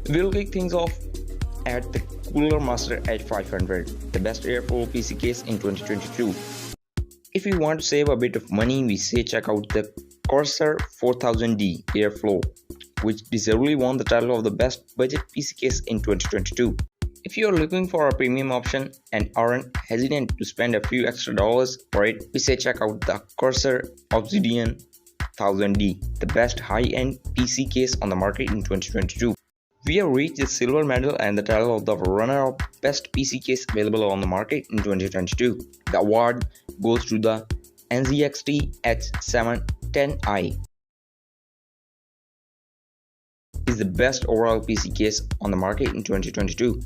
We'll kick things off at the Cooler Master H500, the best airflow PC case in 2022. If you want to save a bit of money, we say check out the Corsair 4000D Airflow, which deservedly won the title of the best budget PC case in 2022. If you are looking for a premium option and aren't hesitant to spend a few extra dollars for it, we say check out the Corsair Obsidian 1000D, the best high-end PC case on the market in 2022. We have reached the silver medal and the title of the runner-up best PC case available on the market in 2022. The award goes to the NZXT H710i. Is the best overall PC case on the market in 2022.